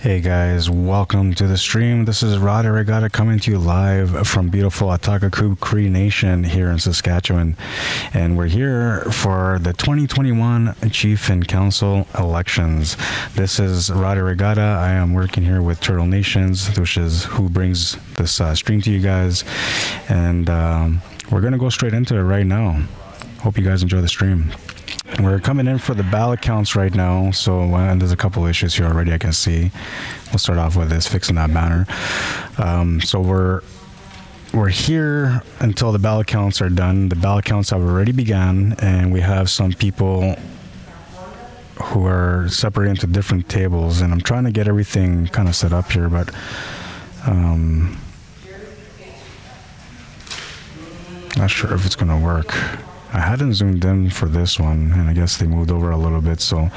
Hey guys, welcome to the stream. This is Rod Arriagada coming to you live from beautiful AHTAHKAKOOP CREE Nation here in Saskatchewan. And we're here for the 2021 Chief and Council elections. This is Rod Arriagada. I am working here with Turtle Nations, which is who brings this stream to you guys. And we're going to go straight into it right now. Hope you guys enjoy the stream. We're coming in for the ballot counts right now, so and there's a couple issues here already I can see. We'll start off with this, fixing that banner. So we're here until the ballot counts are done. The ballot counts have already begun, and we have some people who are separated into different tables, and I'm trying to get everything kind of set up here, but not sure if it's going to work. I hadn't zoomed in for this one, and I guess they moved over a little bit. So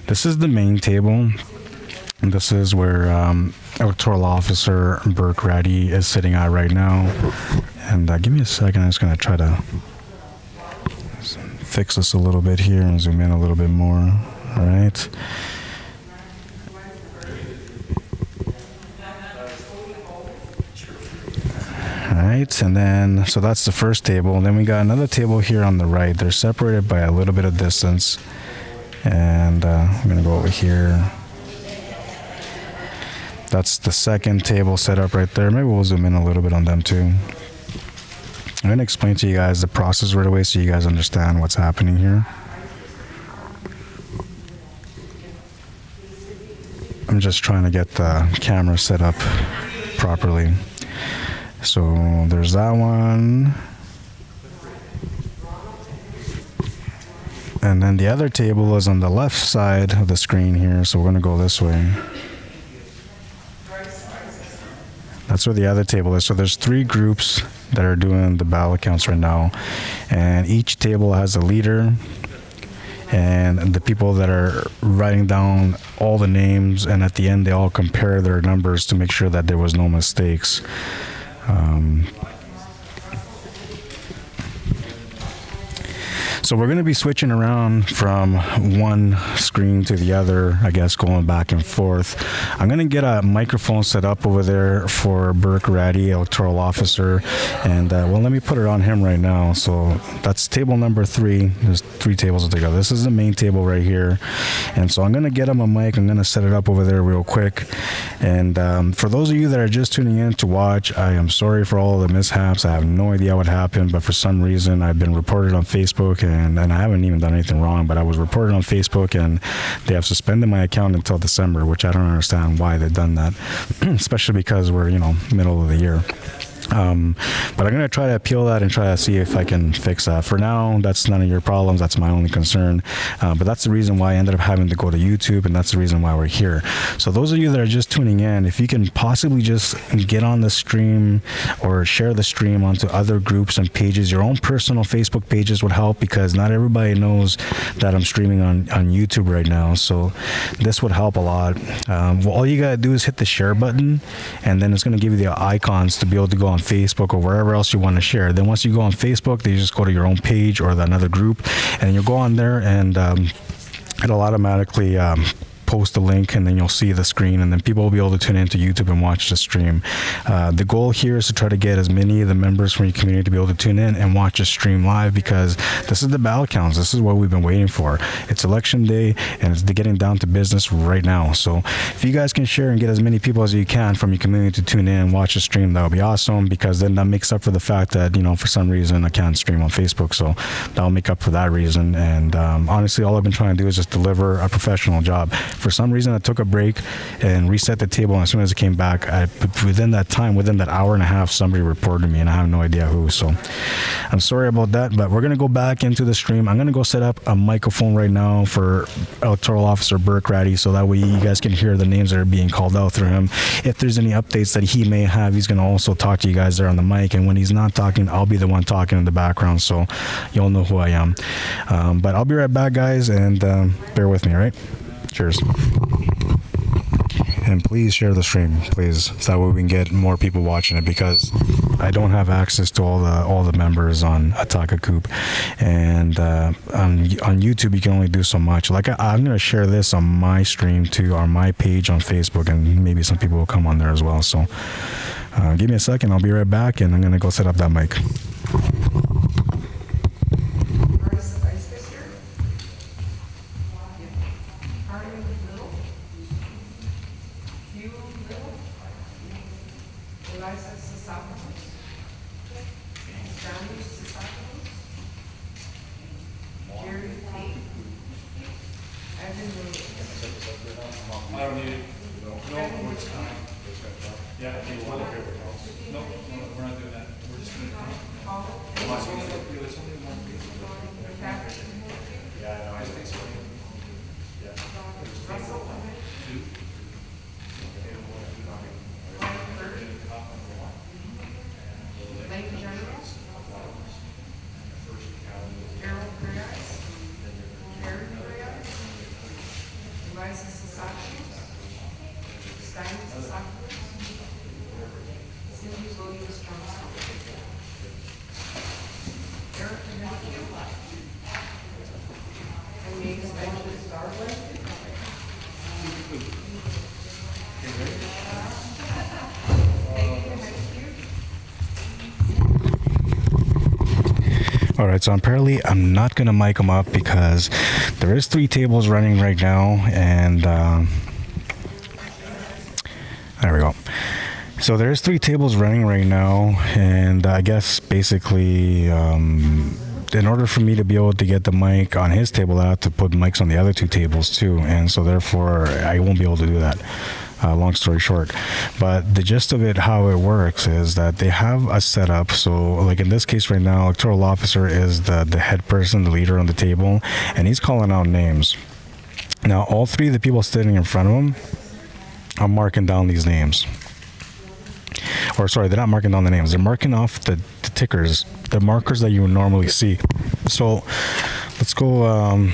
this is the main table, and this is where electoral officer Burke Ratty is sitting at right now. And give me a second, I'm just going to try to fix this a little bit here and zoom in a little bit more. All right. Right, and then so that's the first table, and then we got another table here on the right. They're separated by a little bit of distance, and I'm gonna go over here. That's the second table set up right there. Maybe we'll zoom in a little bit on them too. I'm gonna explain to you guys the process right away so you guys understand what's happening here. I'm just trying to get the camera set up properly. So there's that one. And then the other table is on the left side of the screen here, so we're going to go this way. That's where the other table is. So there's three groups that are doing the ballot counts right now, and each table has a leader, and the people that are writing down all the names, and at the end they all compare their numbers to make sure that there was no mistakes. So we're going to be switching around from one screen to the other, I guess, going back and forth. I'm going to get a microphone set up over there for Burke Ratty, electoral officer, and well, let me put it on him right now. So that's table number 3. There's 3 tables together. This is the main table right here, and so I'm going to get him a mic. I'm going to set it up over there real quick. And for those of you that are just tuning in to watch, I am sorry for all the mishaps. I have no idea what happened, but for some reason I've been reported on Facebook, and I haven't even done anything wrong, but I was reported on Facebook, and they have suspended my account until December, which I don't understand why they've done that, especially because we're, middle of the year. But I'm going to try to appeal that and try to see if I can fix that. For now, that's none of your problems. That's my only concern. But that's the reason why I ended up having to go to YouTube, and that's the reason why we're here. So those of you that are just tuning in, if you can possibly just get on the stream or share the stream onto other groups and pages, your own personal Facebook pages would help, because not everybody knows that I'm streaming on YouTube right now. So this would help a lot. Well, all you got to do is hit the share button, and then it's going to give you the icons to be able to go on Facebook or wherever else you want to share. Then once you go on Facebook, you just go to your own page or another group, and you'll go on there, and it'll automatically post the link, and then you'll see the screen, and then people will be able to tune into YouTube and watch the stream. The goal here is to try to get as many of the members from your community to be able to tune in and watch the stream live, because this is the ballot counts. This is what we've been waiting for. It's election day, and it's getting down to business right now. So if you guys can share and get as many people as you can from your community to tune in and watch the stream, that would be awesome, because then that makes up for the fact that, for some reason I can't stream on Facebook. So that'll make up for that reason. And honestly, all I've been trying to do is just deliver a professional job. For some reason, I took a break and reset the table, and as soon as it came back, within that hour and a half, somebody reported me, and I have no idea who. So I'm sorry about that, but we're going to go back into the stream. I'm going to go set up a microphone right now for electoral officer Burke Ratty, so that way you guys can hear the names that are being called out through him. If there's any updates that he may have, he's going to also talk to you guys there on the mic, and when he's not talking, I'll be the one talking in the background, so you'll know who I am. But I'll be right back, guys, and bear with me, all right? Cheers. And please share the stream, please, so that way we can get more people watching it, because I don't have access to all the members on AHTAHKAKOOP, and on YouTube you can only do so much. Like I'm gonna share this on my stream too, on my page on Facebook, and maybe some people will come on there as well. So give me a second, I'll be right back, and I'm gonna go set up that mic. All right, so apparently I'm not gonna mic them up because there is 3 tables running right now, and there we go. So there's 3 tables running right now, and I guess basically in order for me to be able to get the mic on his table, I have to put mics on the other 2 tables too, and so therefore I won't be able to do that. Long story short, but the gist of it, how it works is that they have a setup. So like in this case right now, electoral officer is the head person, the leader on the table, and he's calling out names. Now all 3 of the people sitting in front of him are marking down these names. Or sorry, they're not marking down the names, they're marking off the tickers, the markers that you would normally see. So let's go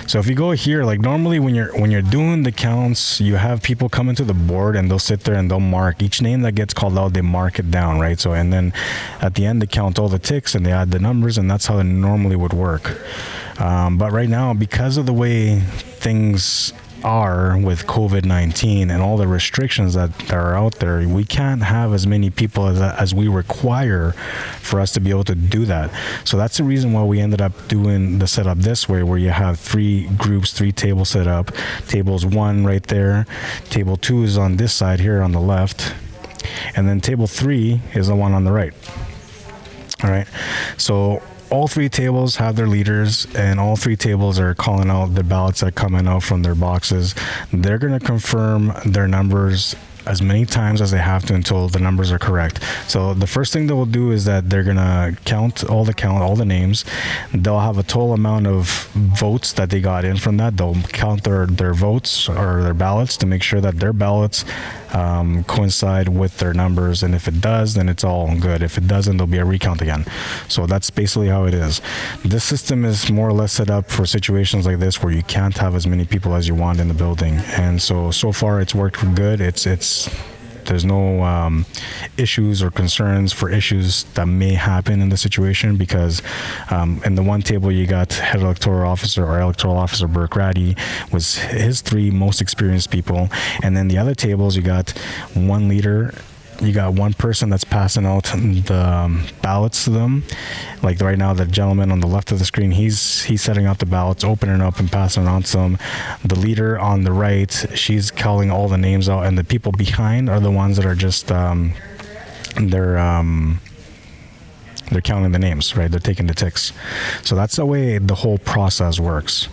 so if you go here, like normally when you're doing the counts, you have people come into the board and they'll sit there and they'll mark each name that gets called out, they mark it down, right? So and then at the end they count all the ticks and they add the numbers, and that's how it normally would work. But right now, because of the way things are with COVID-19 and all the restrictions that are out there, we can't have as many people as we require for us to be able to do that. So that's the reason why we ended up doing the setup this way, where you have 3 groups, 3 tables set up. Tables 1 right there, table 2 is on this side here on the left, and then table 3 is the one on the right. All right, so all 3 tables have their leaders, and all 3 tables are calling out the ballots that come in out from their boxes. They're going to confirm their numbers as many times as they have to until the numbers are correct. So the first thing they will do is that they're gonna count all the names. They'll have a total amount of votes that they got in from that. They'll count their votes or their ballots to make sure that their ballots coincide with their numbers, and if it does, then it's all good. If it doesn't, there'll be a recount again. So that's basically how it is. This system is more or less set up for situations like this where you can't have as many people as you want in the building, and so far it's worked good. There's no issues or concerns for issues that may happen in the situation, because in the one table you got head electoral officer or electoral officer Burke Ratty was his 3 most experienced people, and then the other tables you got one leader. You got one person that's passing out the ballots to them. Like right now, the gentleman on the left of the screen, he's setting out the ballots, opening up and passing it on to them. The leader on the right, she's calling all the names out, and the people behind are the ones that are just they're counting the names, right? They're taking the ticks. So that's the way the whole process works.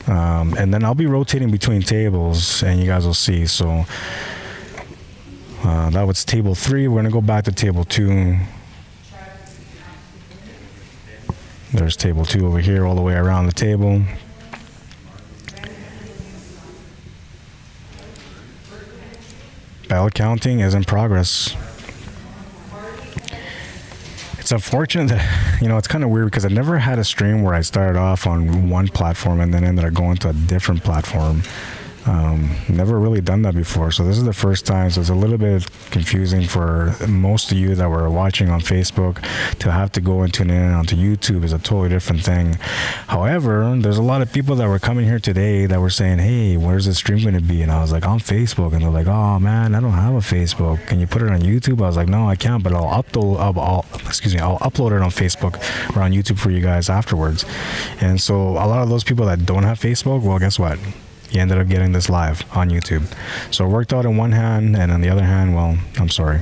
And then I'll be rotating between tables, and you guys will see. So that was table 3. We're going to go back to table 2. There's table 2 over here, all the way around the table. Ballot counting is in progress. It's unfortunate that, it's kind of weird because I never had a stream where I started off on one platform and then ended up going to a different platform. Never really done that before, so this is the first time, so it's a little bit confusing for most of you that were watching on Facebook. To have to go and tune in onto YouTube is a totally different thing. However, there's a lot of people that were coming here today that were saying, hey, where's the stream going to be? And I was like, on Facebook. And they're like, oh man, I don't have a Facebook, can you put it on YouTube? I was like, no, I can't, but I'll upload it on Facebook or on YouTube for you guys afterwards. And so a lot of those people that don't have Facebook, well, guess what, you ended up getting this live on YouTube. So it worked out in one hand, and on the other hand, well, I'm sorry.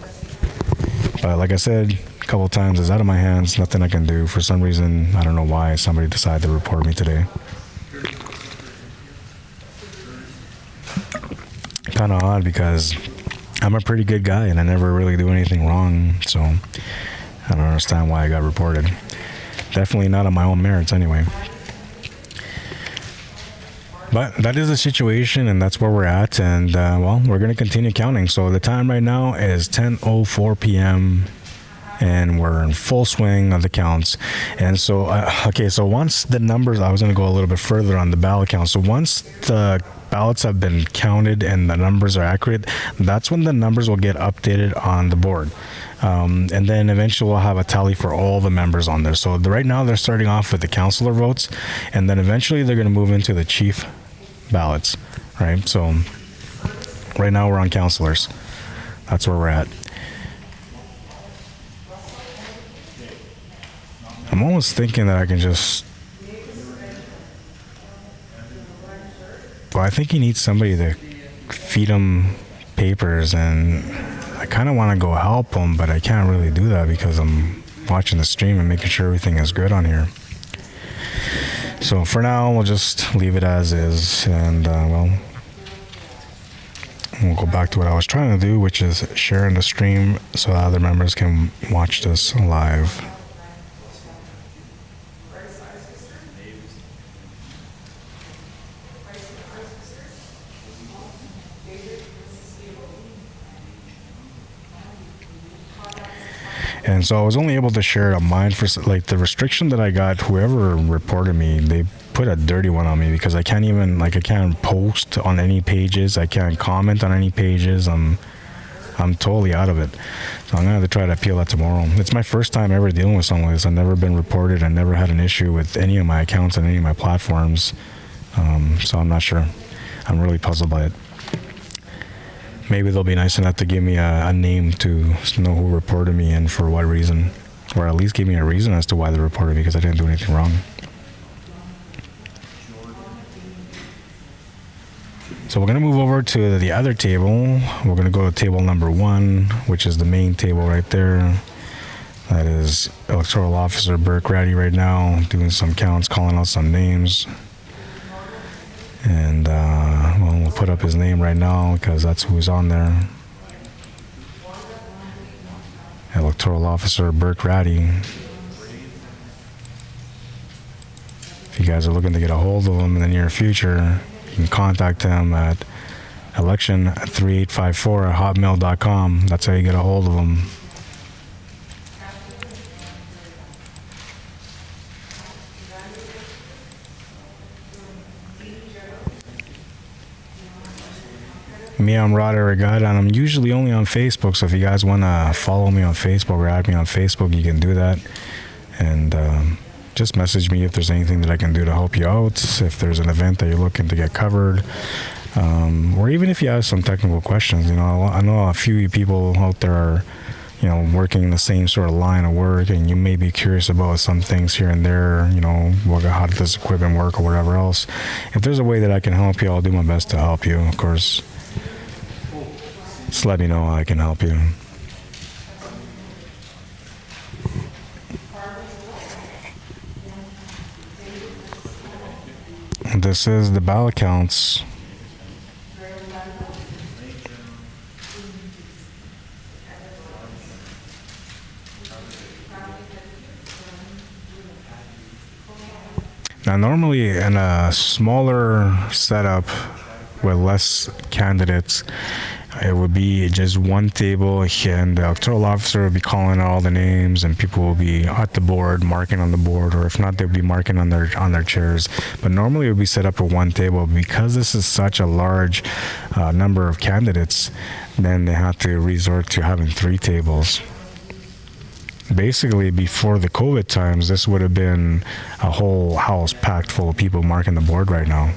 But like I said a couple of times, it's out of my hands, nothing I can do. For some reason, I don't know why, somebody decided to report me today. Kind of odd because I'm a pretty good guy and I never really do anything wrong, so I don't understand why I got reported. Definitely not on my own merits anyway. But that is the situation, and that's where we're at, and well, we're going to continue counting. So the time right now is 10:04 p.m. and we're in full swing of the counts. And so so once the numbers, I was going to go a little bit further on the ballot count. So once the ballots have been counted and the numbers are accurate, that's when the numbers will get updated on the board. And then eventually we'll have a tally for all the members on there. So right now they're starting off with the councillor votes, and then eventually they're going to move into the chief ballots, right? So right now we're on councillors. That's where we're at. I'm almost thinking that I can just, well, I think he needs somebody to feed him papers, and I kind of want to go help him, but I can't really do that because I'm watching the stream and making sure everything is good on here. So for now, we'll just leave it as is, and well, we'll go back to what I was trying to do, which is sharing the stream so other members can watch this live. And so I was only able to share it on mine for, like, the restriction that I got, whoever reported me, they put a dirty one on me because I can't even, like, I can't post on any pages. I can't comment on any pages. I'm totally out of it. So I'm going to have to try to appeal that tomorrow. It's my first time ever dealing with something like this. I've never been reported. I never had an issue with any of my accounts on any of my platforms. So I'm not sure. I'm really puzzled by it. Maybe they'll be nice enough to give me a name to know who reported me and for what reason, or at least give me a reason as to why they reported me, because I didn't do anything wrong. So we're going to move over to the other table. We're going to go to table number 1, which is the main table right there. That is Electoral Officer Burke Ratty right now, doing some counts, calling out some names. And well, we'll put up his name right now because that's who's on there. Electoral Officer Burke Ratty. If you guys are looking to get a hold of him in the near future, you can contact him at election3854@hotmail.com. That's how you get a hold of him. Me, I'm Rod Arriagada, and I'm usually only on Facebook, so if you guys want to follow me on Facebook or add me on Facebook, you can do that. And just message me if there's anything that I can do to help you out, if there's an event that you're looking to get covered, or even if you have some technical questions. I know a few people out there are, working in the same sort of line of work, and you may be curious about some things here and there, how does this equipment work or whatever else. If there's a way that I can help you, I'll do my best to help you, of course. Just let me know how I can help you. This is the ballot counts. Now, normally in a smaller setup with less candidates, It would be just one table, and the electoral officer will be calling out all the names, and people will be at the board, marking on the board, or if not, they'll be marking on their chairs. But normally it would be set up for one table. Because this is such a large number of candidates, then they have to resort to having 3 tables. Basically, before the COVID times, this would have been a whole house packed full of people marking the board right now.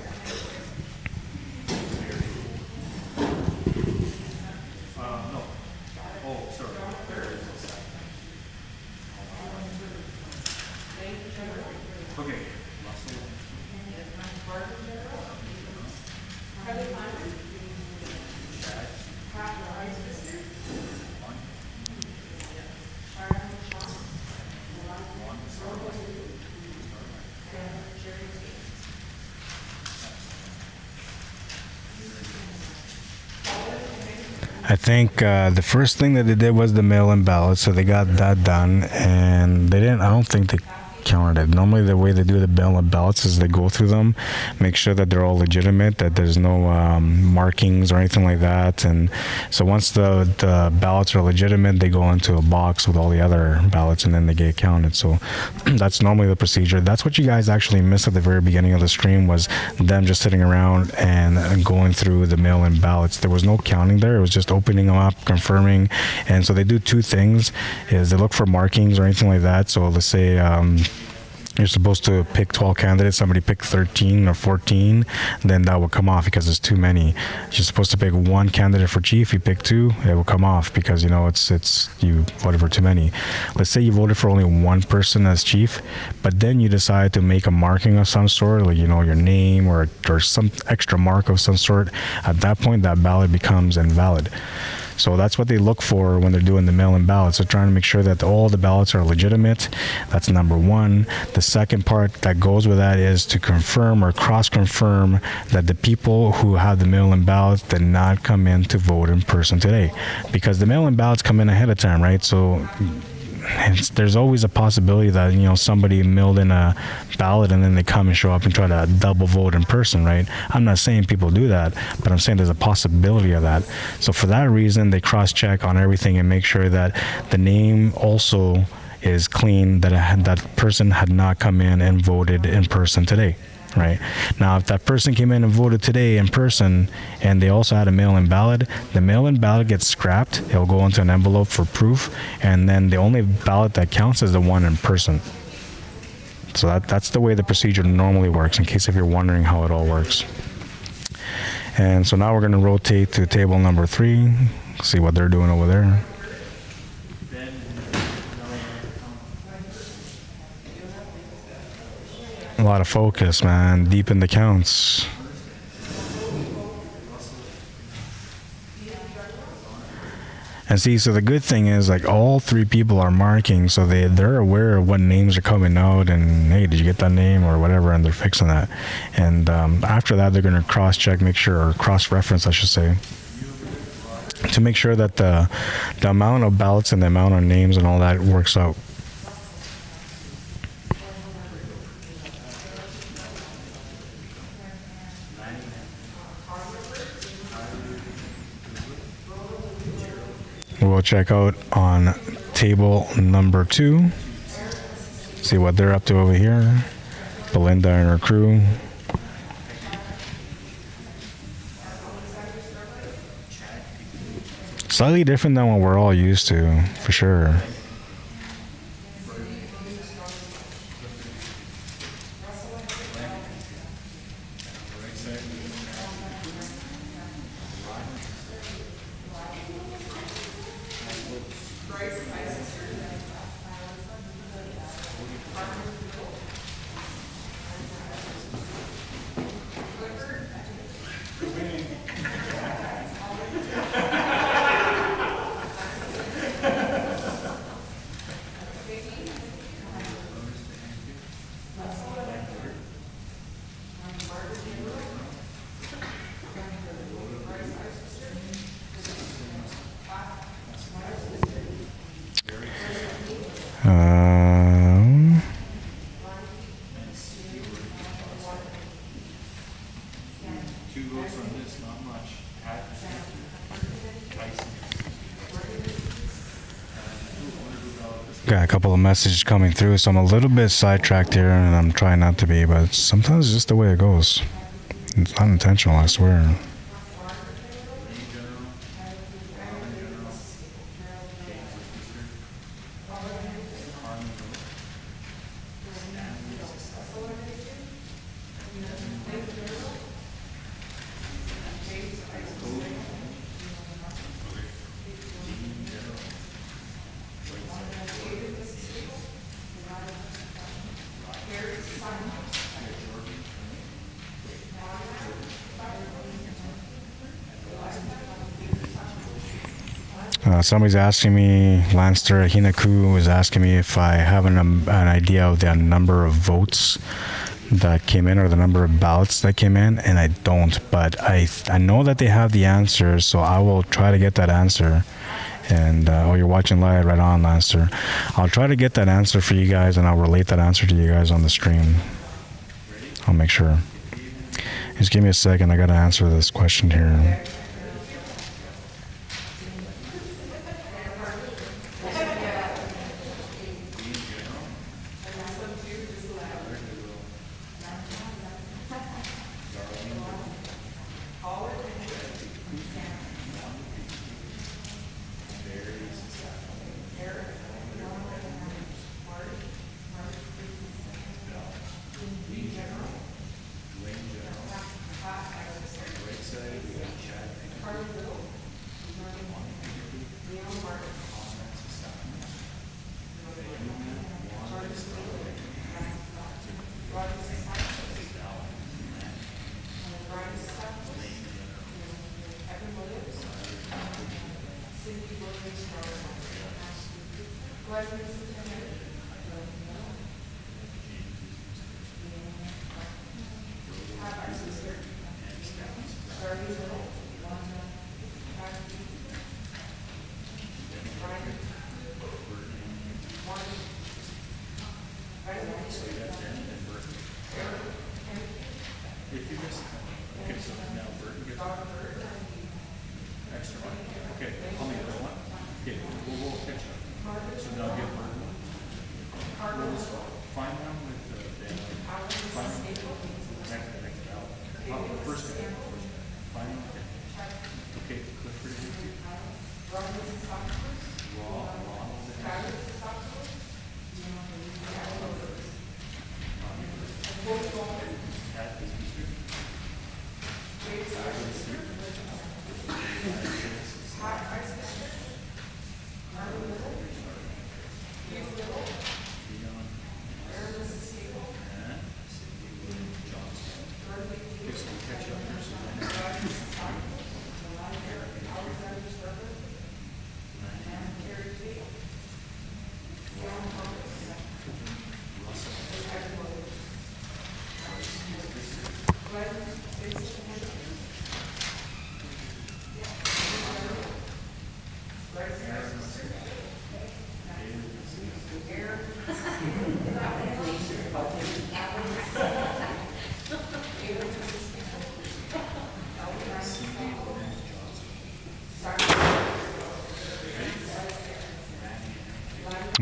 I think the first thing that they did was the mail-in ballot, so they got that done, and they didn't. I don't think they counted it. Normally, the way they do the mail-in ballots is they go through them, make sure that they're all legitimate, that there's no markings or anything like that. And so once the ballots are legitimate, they go into a box with all the other ballots, and then they get counted. So that's normally the procedure. That's what you guys actually missed at the very beginning of the stream, was them just sitting around and going through the mail-in ballots. There was no counting there. It was just opening them up, confirming. And so they do 2 things: is they look for markings or anything like that. So let's say you're supposed to pick 12 candidates, somebody picked 13 or 14, then that will come off because there's too many. You're supposed to pick 1 candidate for chief, you pick 2, it will come off because, you know, it's you voted for too many. Let's say you voted for only 1 person as chief, but then you decide to make a marking of some sort, like, you know, your name or some extra mark of some sort. At that point, that ballot becomes invalid. So that's what they look for when they're doing the mail-in ballots. They're trying to make sure that all the ballots are legitimate. That's number 1. The second part that goes with that is to confirm or cross-confirm that the people who have the mail-in ballots did not come in to vote in person today. Because the mail-in ballots come in ahead of time, right? So there's always a possibility that, you know, somebody mailed in a ballot and then they come and show up and try to double vote in person, right? I'm not saying people do that, but I'm saying there's a possibility of that. So for that reason, they cross-check on everything and make sure that the name also is clean, that that person had not come in and voted in person today. Right now, if that person came in and voted today in person and they also had a mail-in ballot, the mail-in ballot gets scrapped. It'll go into an envelope for proof, and then the only ballot that counts is the one in person. So that's the way the procedure normally works, in case if you're wondering how it all works. And so now we're going to rotate to table number 3, see what they're doing over there. A lot of focus, man. Deep in the counts. And see, so the good thing is, like, all 3 people are marking, so they're aware of what names are coming out, and hey, did you get that name or whatever, and they're fixing that. And after that, they're going to cross-check, make sure, or cross-reference, I should say, to make sure that the amount of ballots and the amount of names and all that works out. We'll check out on table number 2, see what they're up to over here. Belinda and her crew. Slightly different than what we're all used to, for sure. got a couple of messages coming through, so I'm a little bit sidetracked here, and I'm trying not to be, but sometimes it's just the way it goes. It's not intentional, I swear. Somebody's asking me, Lannster Ahenakew is asking me if I have an idea of the number of votes that came in or the number of ballots that came in, and I don't, but I know that they have the answer, so I will try to get that answer. And you're watching live, right on, Lannster. I'll try to get that answer for you guys, and I'll relate that answer to you guys on the stream. I'll make sure. Just give me a second, I gotta answer this question here.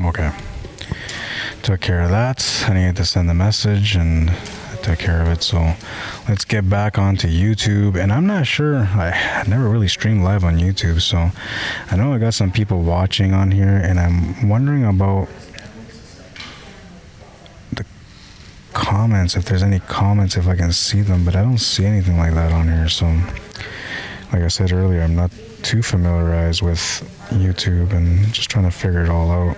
Okay. Took care of that. I needed to send the message and I took care of it. So let's get back onto YouTube. And I'm not sure. I never really streamed live on YouTube. So I know I got some people watching on here and I'm wondering about the comments, if there's any comments, if I can see them, but I don't see anything like that on here. So like I said earlier, I'm not too familiarized with YouTube and just trying to figure it all out.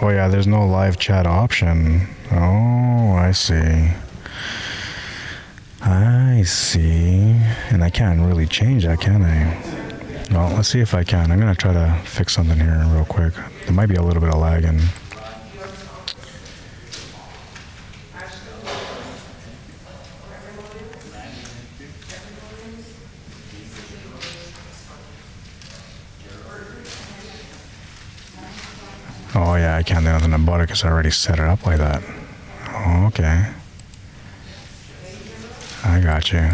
Oh yeah, there's no live chat option. Oh, I see. I see. And I can't really change that, can I? Well, let's see if I can. I'm going to try to fix something here real quick. There might be a little bit of lagging. Oh yeah, I can't do nothing about it because I already set it up like that. Oh, okay. I got you.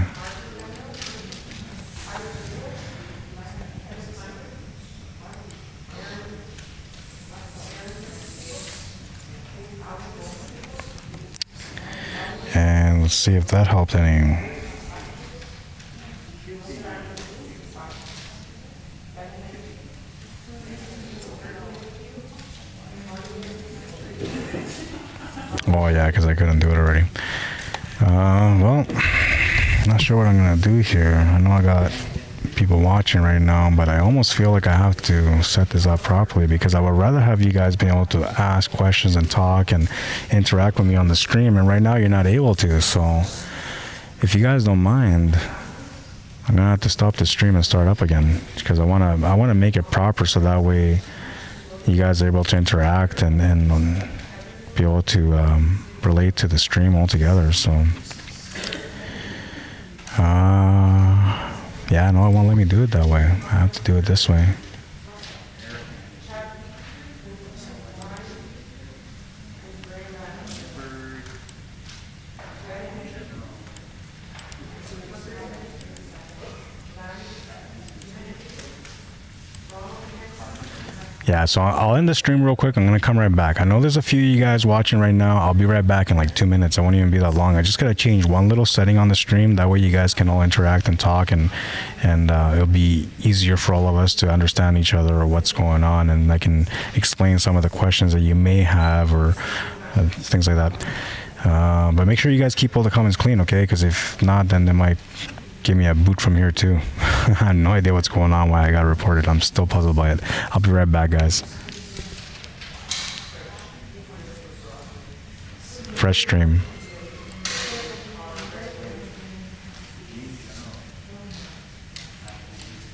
And let's see if that helped any. Oh yeah, because I couldn't do it already. Well, not sure what I'm gonna do here. I know I got people watching right now, but I almost feel like I have to set this up properly because I would rather have you guys be able to ask questions and talk and interact with me on the stream. And right now you're not able to. So if you guys don't mind, I'm gonna have to stop the stream and start up again because I wanna make it proper so that way you guys are able to interact and be able to relate to the stream altogether. So yeah, no, it won't let me do it that way. I have to do it this way. Yeah, so I'll end the stream real quick. I'm going to come right back. I know there's a few of you guys watching right now. I'll be right back in like 2 minutes. I won't even be that long. I just got to change one little setting on the stream. That way you guys can all interact and talk, and it'll be easier for all of us to understand each other or what's going on, and I can explain some of the questions that you may have or things like that. But make sure you guys keep all the comments clean, okay? Because if not, then they might give me a boot from here too. I have no idea what's going on, why I got reported. I'm still puzzled by it. I'll be right back, guys. Fresh stream.